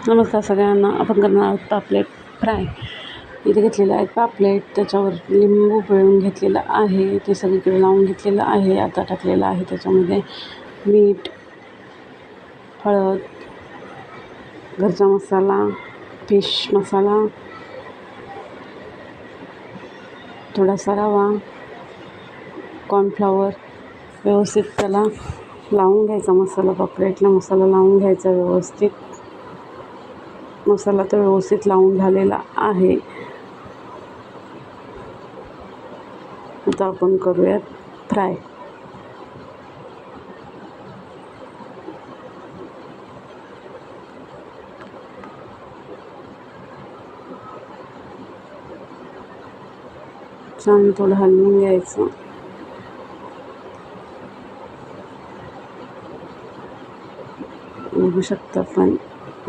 नमस्कार सगळ्यांना. आपण करणार आहोत पापलेट फ्राय. इथे घेतलेले आहेत पापलेट, त्याच्यावर लिंबू पिळून घेतलेलं आहे, ते सगळीकडे लावून घेतलेलं आहे. आता टाकलेलं आहे त्याच्यामध्ये मीठ, हळद, घरचा मसाला, फिश मसाला, थोडासा रवा, कॉर्नफ्लॉवर. व्यवस्थित त्याला लावून घ्यायचा मसाला. पापलेटला मसाला लावून घ्यायचा व्यवस्थित. मसाला तर व्यवस्थित लावून झालेला आहे. आता आपण करूयात फ्राय. छान थोडं हलवून घ्यायचं. बघू शकता पण